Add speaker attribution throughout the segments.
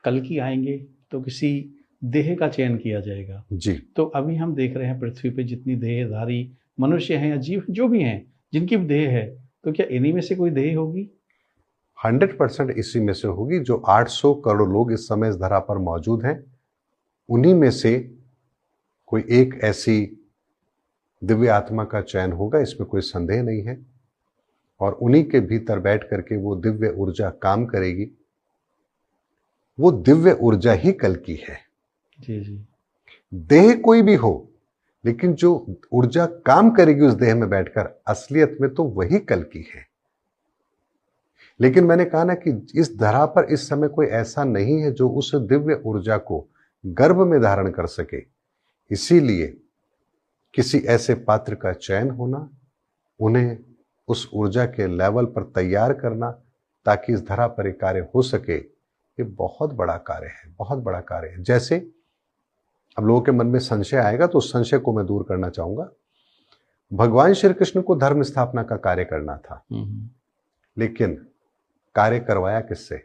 Speaker 1: कल की आएंगे तो किसी देह का चयन किया जाएगा
Speaker 2: जी।
Speaker 1: तो अभी हम देख रहे हैं पृथ्वी पे जितनी देहधारी मनुष्य हैं या जीव जो भी हैं जिनकी भी देह है, तो क्या इन्हीं में से कोई देह होगी?
Speaker 2: 100% इसी में से होगी। जो 800 करोड़ लोग इस समय इस धरा पर मौजूद हैं, उन्हीं में से कोई एक ऐसी दिव्य आत्मा का चयन होगा, इसमें कोई संदेह नहीं है। और उन्हीं के भीतर बैठ करके वो दिव्य ऊर्जा काम करेगी। वो दिव्य ऊर्जा ही कल की है।
Speaker 1: जी जी।
Speaker 2: देह कोई भी हो, लेकिन जो ऊर्जा काम करेगी उस देह में बैठकर, असलियत में तो वही कल की है। लेकिन मैंने कहा ना कि इस धरा पर इस समय कोई ऐसा नहीं है जो उस दिव्य ऊर्जा को गर्भ में धारण कर सके। इसीलिए किसी ऐसे पात्र का चयन होना, उन्हें उस ऊर्जा के लेवल पर तैयार करना, ताकि इस धरा पर एक कार्य हो सके, ये बहुत बड़ा कार्य है, बहुत बड़ा कार्य है। जैसे अब लोगों के मन में संशय आएगा, तो उस संशय को मैं दूर करना चाहूंगा। भगवान श्री कृष्ण को धर्म स्थापना का कार्य करना था, लेकिन कार्य करवाया किससे?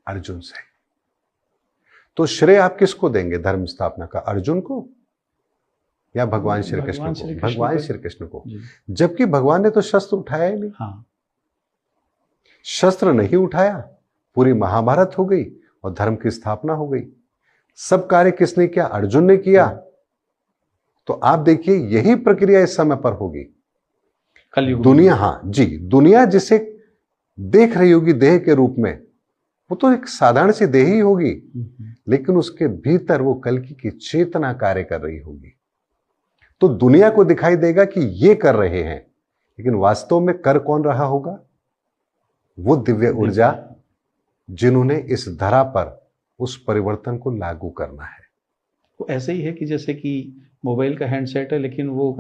Speaker 2: अर्जुन से। तो श्रेय आप किसको देंगे धर्म स्थापना का? अर्जुन को या भगवान श्री कृष्ण को? भगवान श्री कृष्ण को। जबकि भगवान ने तो शस्त्र उठाया ही नहीं।
Speaker 1: हाँ।
Speaker 2: शस्त्र नहीं उठाया, पूरी महाभारत हो गई और धर्म की स्थापना हो गई। सब कार्य किसने किया? अर्जुन ने किया। तो आप देखिए, यही प्रक्रिया इस समय पर होगी। दुनिया, हाँ जी, दुनिया जिसे देख रही होगी देह के रूप में, वो तो एक साधारण सी देह ही होगी, लेकिन उसके भीतर वो कल्कि की चेतना कार्य कर रही होगी। तो दुनिया को दिखाई देगा कि ये कर रहे हैं, लेकिन वास्तव में कर कौन रहा होगा? वो दिव्य ऊर्जा जिन्होंने इस धरा पर उस परिवर्तन को लागू करना है।
Speaker 1: वो ऐसे ही है कि जैसे कि मोबाइल का हैंडसेट है, लेकिन वो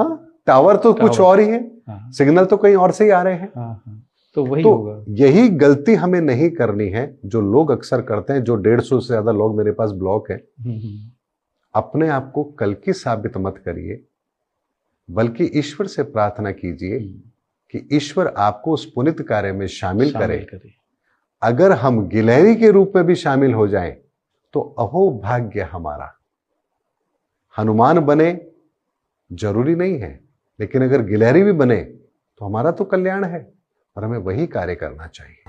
Speaker 2: टावर तो कुछ और ही है। सिग्नल तो कहीं और से ही आ रहे हैं।
Speaker 1: तो वही होगा।
Speaker 2: यही गलती हमें नहीं करनी है जो लोग अक्सर करते हैं। जो 150 से ज्यादा लोग मेरे पास ब्लॉक है। अपने आप को कल की साबित मत करिए, बल्कि ईश्वर से प्रार्थना कीजिए कि ईश्वर आपको उस पुनित कार्य में शामिल करे। अगर हम गिलहरी के रूप में भी शामिल हो जाएं तो अहो भाग्य हमारा। हनुमान बने जरूरी नहीं है, लेकिन अगर गिलहरी भी बने तो हमारा तो कल्याण है, और हमें वही कार्य करना चाहिए।